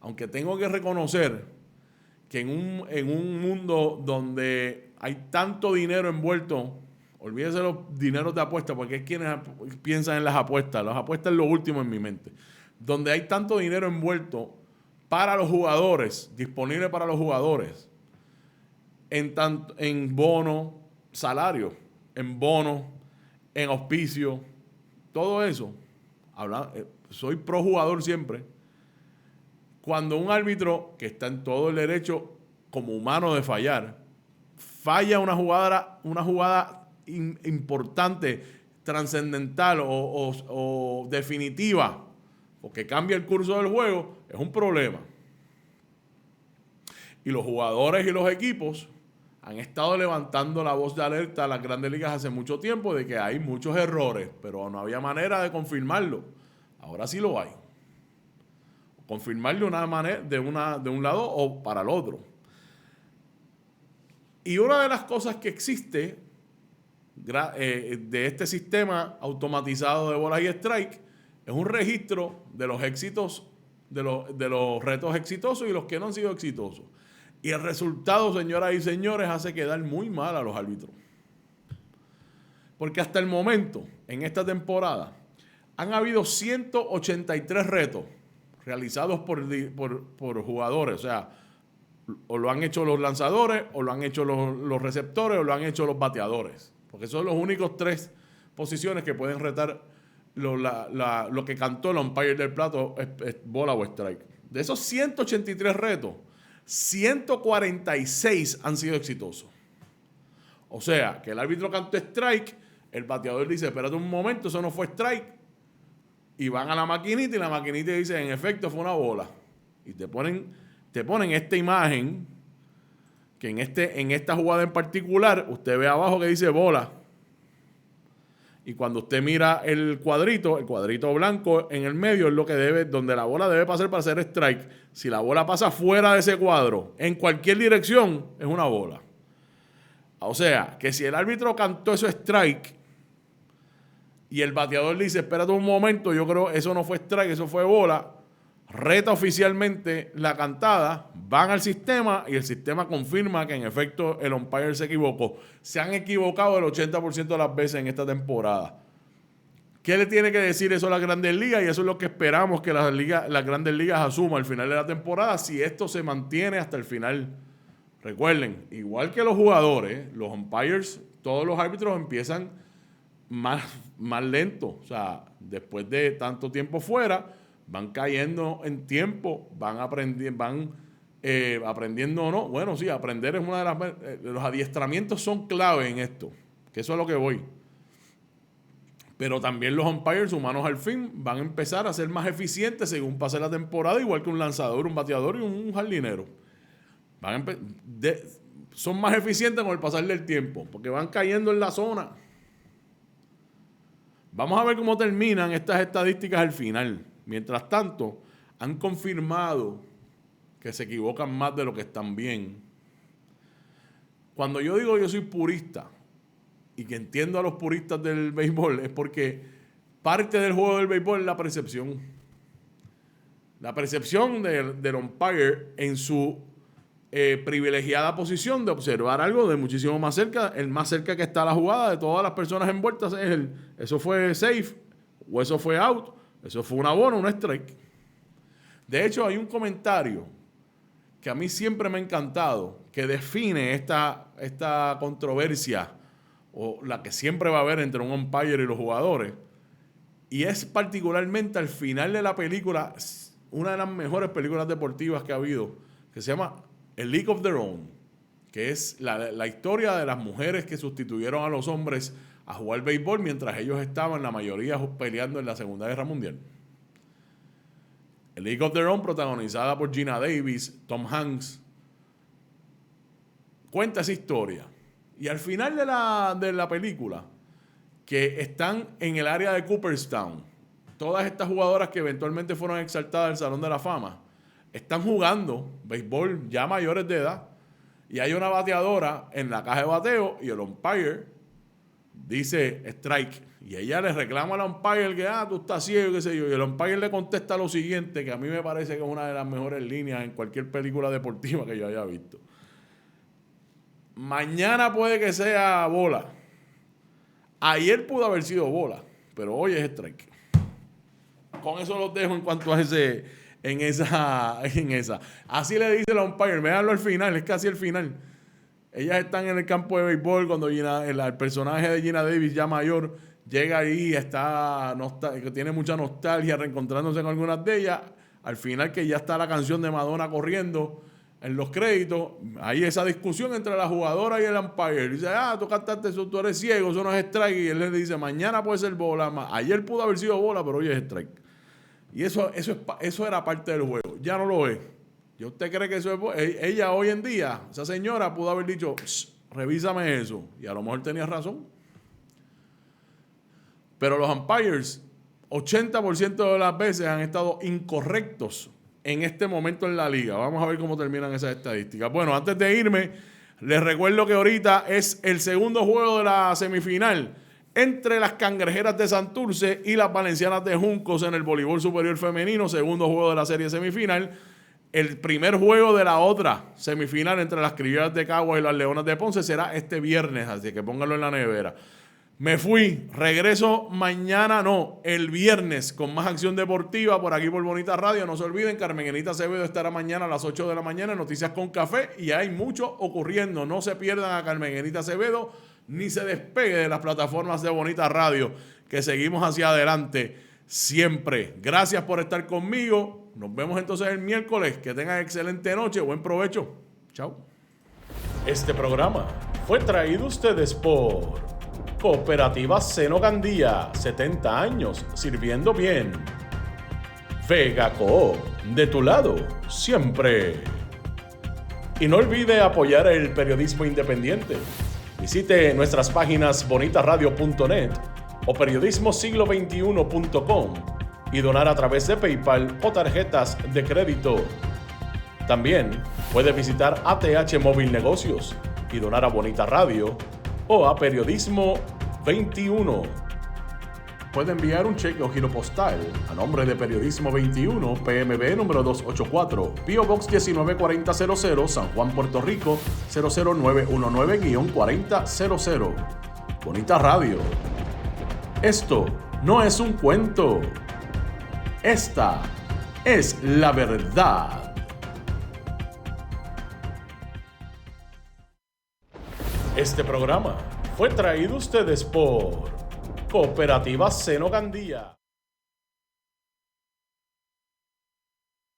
aunque tengo que reconocer que en un mundo donde hay tanto dinero envuelto, olvídese los dineros de apuestas, porque es quienes piensan en las apuestas es lo último en mi mente, donde hay tanto dinero envuelto para los jugadores, disponible para los jugadores, en bono, salario, en bono, en auspicio, todo eso. Soy pro jugador siempre. Cuando un árbitro que está en todo el derecho como humano de fallar, falla una jugada importante, trascendental o definitiva, porque cambia el curso del juego, es un problema. Y los jugadores y los equipos han estado levantando la voz de alerta a las Grandes Ligas hace mucho tiempo de que hay muchos errores, pero no había manera de confirmarlo. Ahora sí lo hay. Confirmar de una manera, de un lado o para el otro. Y una de las cosas que existe de este sistema automatizado de bolas y strike es un registro de los éxitos, de los retos exitosos y los que no han sido exitosos. Y el resultado, señoras y señores, hace quedar muy mal a los árbitros. Porque hasta el momento, en esta temporada, han habido 183 retos realizados por jugadores. O sea, o lo han hecho los lanzadores, o lo han hecho los receptores, o lo han hecho los bateadores. Porque son los únicos 3 posiciones que pueden retar lo que cantó el umpire del plato, es bola o strike. De esos 183 retos, 146 han sido exitosos. O sea, que el árbitro cantó strike, el bateador dice, espérate un momento, eso no fue strike. Y van a la maquinita y la maquinita dice, en efecto, fue una bola. Y te ponen esta imagen, que en esta jugada en particular, usted ve abajo que dice bola. Y cuando usted mira el cuadrito blanco en el medio es lo que donde la bola debe pasar para hacer strike. Si la bola pasa fuera de ese cuadro, en cualquier dirección, es una bola. O sea, que si el árbitro cantó eso strike y el bateador dice, espérate un momento, yo creo eso no fue strike, eso fue bola, reta oficialmente la cantada, van al sistema y el sistema confirma que en efecto el umpire se equivocó. Se han equivocado el 80% de las veces en esta temporada. ¿Qué le tiene que decir eso a las Grandes Ligas? Y eso es lo que esperamos que las Grandes Ligas asuman al final de la temporada, si esto se mantiene hasta el final. Recuerden, igual que los jugadores, los umpires, todos los árbitros empiezan más lento. O sea, después de tanto tiempo fuera, van cayendo en tiempo, van aprendiendo o no. Bueno, sí, aprender es una de las... los adiestramientos son clave en esto, que eso es lo que voy. Pero también los umpires humanos al fin van a empezar a ser más eficientes según pase la temporada, igual que un lanzador, un bateador y un jardinero. Son más eficientes con el pasar del tiempo, porque van cayendo en la zona. Vamos a ver cómo terminan estas estadísticas al final. Mientras tanto, han confirmado que se equivocan más de lo que están bien. Cuando yo digo yo soy purista y que entiendo a los puristas del béisbol, es porque parte del juego del béisbol es la percepción. La percepción del umpire en su privilegiada posición de observar algo de muchísimo más cerca. El más cerca que está la jugada de todas las personas envueltas es eso fue safe o eso fue out. Eso fue una bola, un strike. De hecho, hay un comentario que a mí siempre me ha encantado, que define esta controversia, o la que siempre va a haber entre un umpire y los jugadores. Y es particularmente al final de la película, una de las mejores películas deportivas que ha habido, que se llama A League of Their Own, que es la historia de las mujeres que sustituyeron a los hombres a jugar béisbol mientras ellos estaban, la mayoría, peleando en la Segunda Guerra Mundial. A League of Their Own, protagonizada por Gina Davis, Tom Hanks, cuenta esa historia. Y al final de la película, que están en el área de Cooperstown, todas estas jugadoras que eventualmente fueron exaltadas al Salón de la Fama, están jugando béisbol ya mayores de edad, y hay una bateadora en la caja de bateo y el umpire dice strike. Y ella le reclama al umpire que, tú estás ciego, qué sé yo. Y el umpire le contesta lo siguiente, que a mí me parece que es una de las mejores líneas en cualquier película deportiva que yo haya visto. Mañana puede que sea bola. Ayer pudo haber sido bola, pero hoy es strike. Con eso los dejo en cuanto a en esa. Así le dice el umpire, véanlo al final, es casi el final. Ellas están en el campo de béisbol cuando el personaje de Geena Davis, ya mayor, llega ahí, que tiene mucha nostalgia, reencontrándose con algunas de ellas. Al final, que ya está la canción de Madonna corriendo en los créditos, hay esa discusión entre la jugadora y el umpire. Dice, tú cantaste eso, tú eres ciego, eso no es strike. Y él le dice, mañana puede ser bola. Ayer pudo haber sido bola, pero hoy es strike. Y eso era parte del juego. Ya no lo es. ¿Y usted cree que eso es? Ella hoy en día, esa señora pudo haber dicho, revísame eso. Y a lo mejor tenía razón. Pero los umpires, 80% de las veces han estado incorrectos en este momento en la liga. Vamos a ver cómo terminan esas estadísticas. Bueno, antes de irme, les recuerdo que ahorita es el segundo juego de la semifinal entre las Cangrejeras de Santurce y las Valencianas de Juncos en el voleibol superior femenino. Segundo juego de la serie semifinal. El primer juego de la otra semifinal entre las Criollas de Caguas y las Leonas de Ponce será este viernes, así que pónganlo en la nevera. Me fui, regreso mañana, el viernes, con más acción deportiva por aquí por Bonita Radio. No se olviden, Carmenita Acevedo estará mañana a las 8 de la mañana en Noticias con Café y hay mucho ocurriendo. No se pierdan a Carmenita Acevedo ni se despegue de las plataformas de Bonita Radio, que seguimos hacia adelante siempre. Gracias por estar conmigo. Nos vemos entonces el miércoles. Que tengan excelente noche. Buen provecho. Chao. Este programa fue traído a ustedes por Cooperativa Seno Gandía. 70 años sirviendo bien. Vega Coop, de tu lado, siempre. Y no olvide apoyar el periodismo independiente. Visite nuestras páginas bonitasradio.net o periodismosiglo21.com y donar a través de PayPal o tarjetas de crédito. También puede visitar ATH Móvil Negocios y donar a Bonita Radio o a Periodismo 21. Puede enviar un cheque o giro postal a nombre de Periodismo 21, PMB número 284, P.O. Box 194000, San Juan, Puerto Rico, 00919-4000. Bonita Radio. Esto no es un cuento. Esta es la verdad. Este programa fue traído a ustedes por Cooperativa Seno Gandía.